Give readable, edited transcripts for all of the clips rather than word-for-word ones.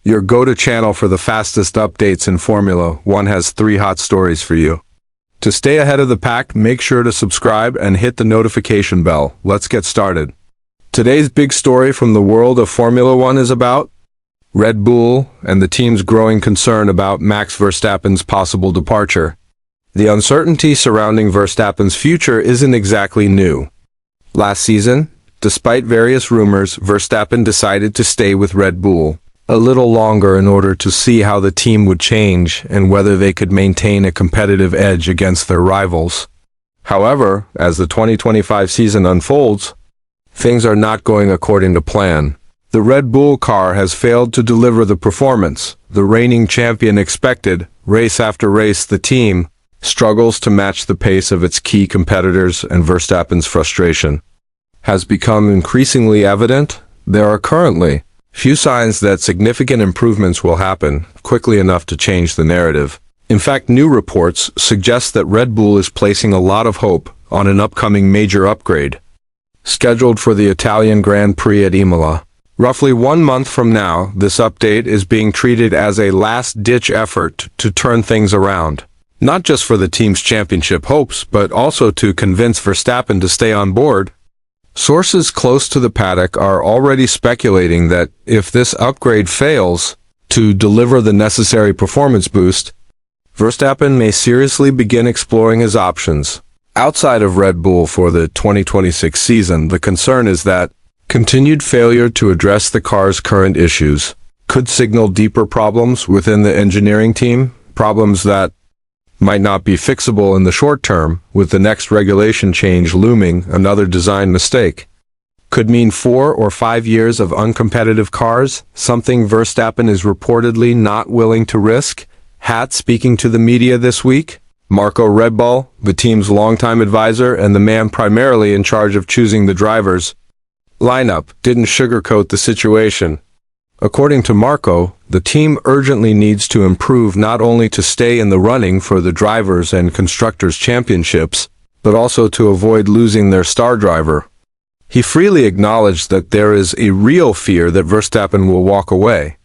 your go-to channel for the fastest updates in Formula One has 3 hot stories for you. To stay ahead of the pack, make sure to subscribe and hit the notification bell. Let's get started. Today's big story from the world of Formula One is about Red Bull and the team's growing concern about Max Verstappen's possible departure. The uncertainty surrounding Verstappen's future isn't exactly new. Last season, despite various rumors, Verstappen decided to stay with Red Bull a little longer in order to see how the team would change and whether they could maintain a competitive edge against their rivals. However, as the 2025 season unfolds, things are not going according to plan. The Red Bull car has failed to deliver the performance the reigning champion expected. Race after race, the team struggles to match the pace of its key competitors, and Verstappen's frustration has become increasingly evident. There are currently few signs that significant improvements will happen quickly enough to change the narrative. In fact, new reports suggest that Red Bull is placing a lot of hope on an upcoming major upgrade, scheduled for the Italian Grand Prix at Imola. Roughly 1 month from now, this update is being treated as a last-ditch effort to turn things around, not just for the team's championship hopes, but also to convince Verstappen to stay on board. Sources close to the paddock are already speculating that if this upgrade fails to deliver the necessary performance boost, Verstappen may seriously begin exploring his options outside of Red Bull for the 2026 season. The concern is that continued failure to address the car's current issues could signal deeper problems within the engineering team, problems that might not be fixable in the short term. With the next regulation change looming, another design mistake could mean 4 or 5 years of uncompetitive cars, something Verstappen is reportedly not willing to risk. Speaking to the media this week, Marco Rebol, the team's longtime advisor and the man primarily in charge of choosing the drivers' lineup, didn't sugarcoat the situation. According to Marco, the team urgently needs to improve not only to stay in the running for the drivers' and constructors' championships, but also to avoid losing their star driver. He freely acknowledged that there is a real fear that Verstappen will walk away.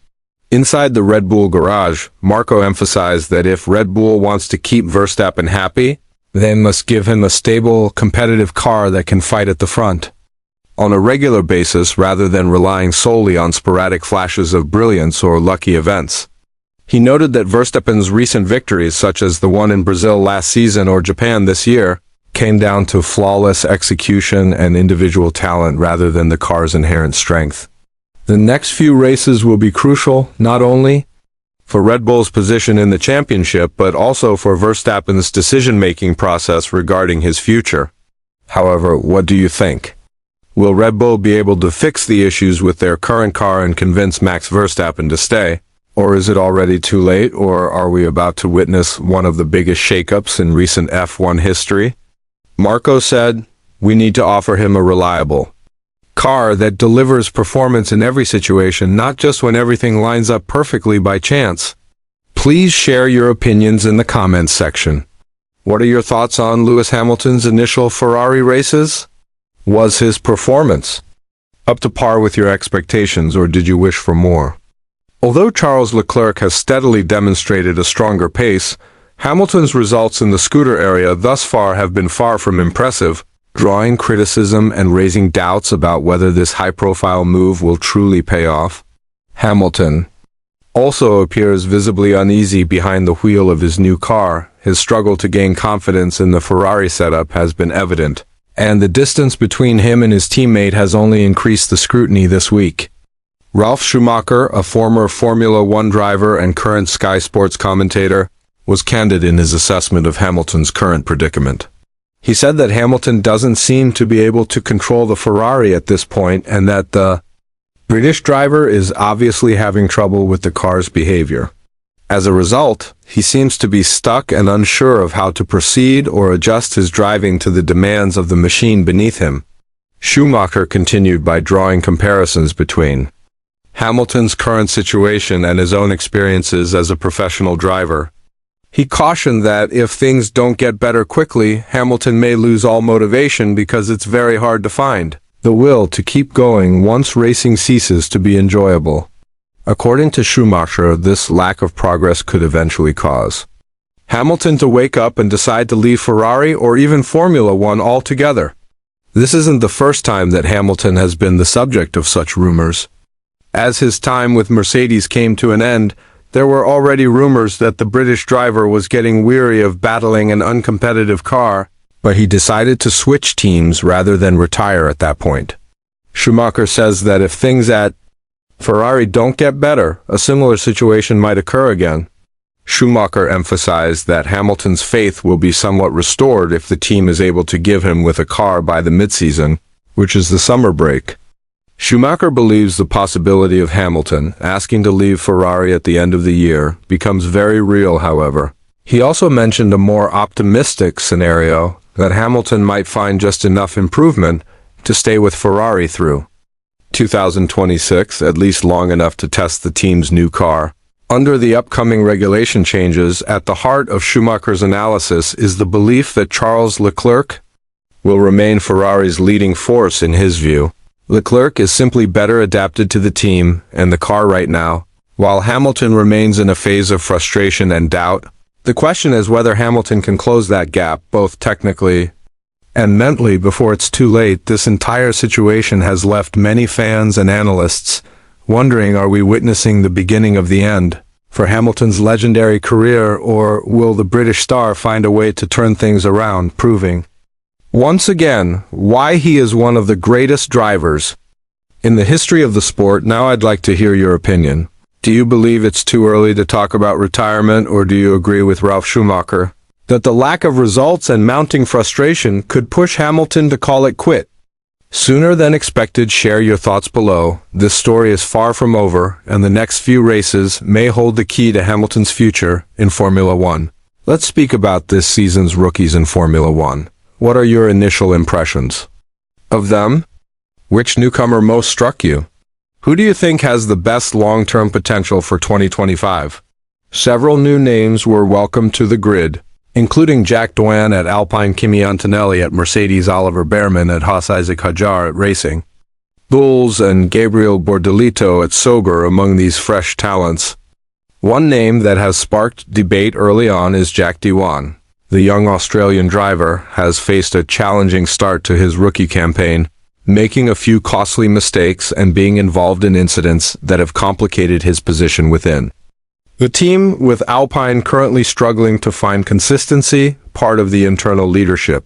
Inside the Red Bull garage, Marco emphasized that if Red Bull wants to keep Verstappen happy, they must give him a stable, competitive car that can fight at the front on a regular basis rather than relying solely on sporadic flashes of brilliance or lucky events. He noted that Verstappen's recent victories, such as the one in Brazil last season or Japan this year, came down to flawless execution and individual talent rather than the car's inherent strength. The next few races will be crucial, not only for Red Bull's position in the championship, but also for Verstappen's decision-making process regarding his future. However, what do you think? Will Red Bull be able to fix the issues with their current car and convince Max Verstappen to stay? Or is it already too late, or are we about to witness one of the biggest shakeups in recent F1 history? Marco said, "We need to offer him a reliable car that delivers performance in every situation, not just when everything lines up perfectly by chance." Please share your opinions in the comments section. What are your thoughts on Lewis Hamilton's initial Ferrari races? Was his performance up to par with your expectations, or did you wish for more? Although Charles Leclerc has steadily demonstrated a stronger pace, Hamilton's results in the scooter area thus far have been far from impressive, drawing criticism and raising doubts about whether this high-profile move will truly pay off. Hamilton also appears visibly uneasy behind the wheel of his new car. His struggle to gain confidence in the Ferrari setup has been evident, and the distance between him and his teammate has only increased the scrutiny this week. Ralf Schumacher, a former Formula One driver and current Sky Sports commentator, was candid in his assessment of Hamilton's current predicament. He said that Hamilton doesn't seem to be able to control the Ferrari at this point, and that the British driver is obviously having trouble with the car's behavior. As a result, he seems to be stuck and unsure of how to proceed or adjust his driving to the demands of the machine beneath him. Schumacher continued by drawing comparisons between Hamilton's current situation and his own experiences as a professional driver. He cautioned that if things don't get better quickly, Hamilton may lose all motivation because it's very hard to find the will to keep going once racing ceases to be enjoyable. According to Schumacher, this lack of progress could eventually cause Hamilton to wake up and decide to leave Ferrari or even Formula One altogether. This isn't the first time that Hamilton has been the subject of such rumors. As his time with Mercedes came to an end, there were already rumors that the British driver was getting weary of battling an uncompetitive car, but he decided to switch teams rather than retire at that point. Schumacher says that if things at Ferrari don't get better, a similar situation might occur again. Schumacher emphasized that Hamilton's faith will be somewhat restored if the team is able to give him with a car by the mid-season, which is the summer break. Schumacher believes the possibility of Hamilton asking to leave Ferrari at the end of the year becomes very real, however. He also mentioned a more optimistic scenario that Hamilton might find just enough improvement to stay with Ferrari through 2026, at least long enough to test the team's new car. Under the upcoming regulation changes, at the heart of Schumacher's analysis is the belief that Charles Leclerc will remain Ferrari's leading force in his view. Leclerc is simply better adapted to the team and the car right now, while Hamilton remains in a phase of frustration and doubt. The question is whether Hamilton can close that gap, both technically and mentally, before it's too late. This entire situation has left many fans and analysts wondering, are we witnessing the beginning of the end for Hamilton's legendary career, or will the British star find a way to turn things around, proving once again why he is one of the greatest drivers in the history of the sport? Now I'd like to hear your opinion. Do you believe it's too early to talk about retirement, or do you agree with Ralf Schumacher that the lack of results and mounting frustration could push Hamilton to call it quit sooner than expected? Share your thoughts below. This story is far from over, and the next few races may hold the key to Hamilton's future in Formula One. Let's speak about this season's rookies in Formula One. What are your initial impressions of them? Which newcomer most struck you? Who do you think has the best long-term potential for 2025? Several new names were welcomed to the grid, including Jack Doohan at Alpine, Kimi Antonelli at Mercedes, Oliver Behrman at Haas, Isaac Hadjar at Racing Bulls, and Gabriel Bordelito at Sauber among these fresh talents. One name that has sparked debate early on is Jack Doohan. The young Australian driver has faced a challenging start to his rookie campaign, making a few costly mistakes and being involved in incidents that have complicated his position within the team, with Alpine currently struggling to find consistency. Part of the internal leadership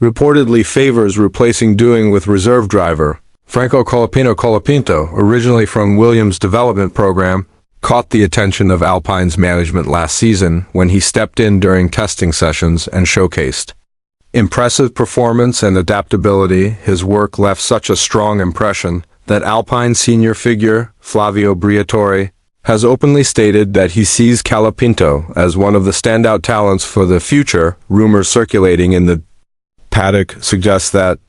reportedly favors replacing Doohan with reserve driver Franco Colapinto, originally from Williams' development program, caught the attention of Alpine's management last season when he stepped in during testing sessions and showcased impressive performance and adaptability. His work left such a strong impression that Alpine senior figure Flavio Briatore has openly stated that he sees Colapinto as one of the standout talents for the future. Rumors circulating in the paddock suggest that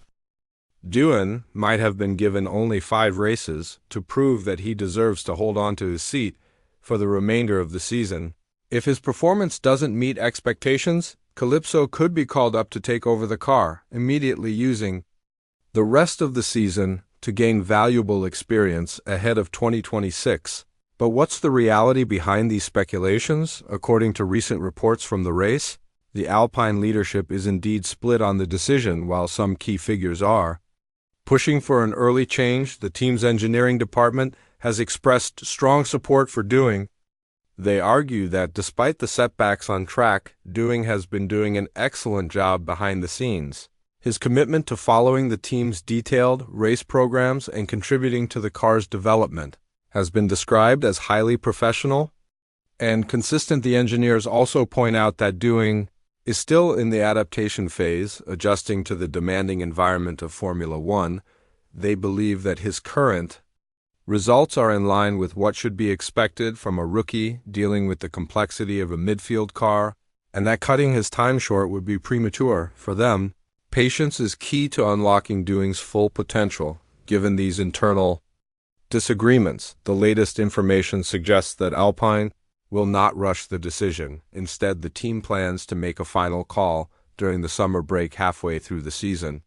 Doohan might have been given only 5 races to prove that he deserves to hold on to his seat for the remainder of the season. If his performance doesn't meet expectations, Calypso could be called up to take over the car, immediately using the rest of the season to gain valuable experience ahead of 2026. But what's the reality behind these speculations? According to recent reports from the race, the Alpine leadership is indeed split on the decision, while some key figures are pushing for an early change. The team's engineering department has expressed strong support for Doohan. They argue that despite the setbacks on track, Doohan has been doing an excellent job behind the scenes. His commitment to following the team's detailed race programs and contributing to the car's development has been described as highly professional and consistent. The engineers also point out that Doohan is still in the adaptation phase, adjusting to the demanding environment of Formula One. They believe that his current results are in line with what should be expected from a rookie dealing with the complexity of a midfield car, and that cutting his time short would be premature. For them, patience is key to unlocking Doohan's full potential. Given these internal disagreements, the latest information suggests that Alpine will not rush the decision. Instead, the team plans to make a final call during the summer break halfway through the season.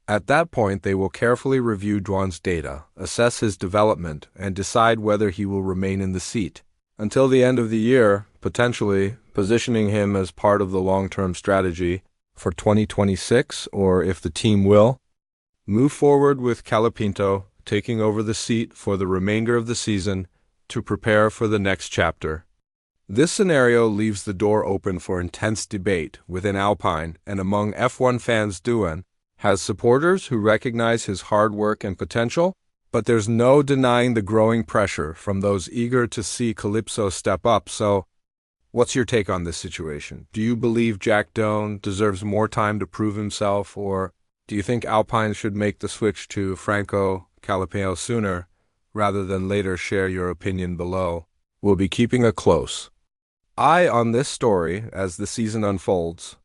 At that point, they will carefully review Doohan's data, assess his development, and decide whether he will remain in the seat until the end of the year, potentially positioning him as part of the long-term strategy for 2026, or if the team will move forward with Calapinto taking over the seat for the remainder of the season to prepare for the next chapter. This scenario leaves the door open for intense debate within Alpine and among F1 fans. Doohan has supporters who recognize his hard work and potential, but there's no denying the growing pressure from those eager to see Calypso step up. So, what's your take on this situation? Do you believe Jack Doohan deserves more time to prove himself, or do you think Alpine should make the switch to Franco Calapinto sooner rather than later? Share your opinion below. We'll be keeping a close eye on this story as the season unfolds.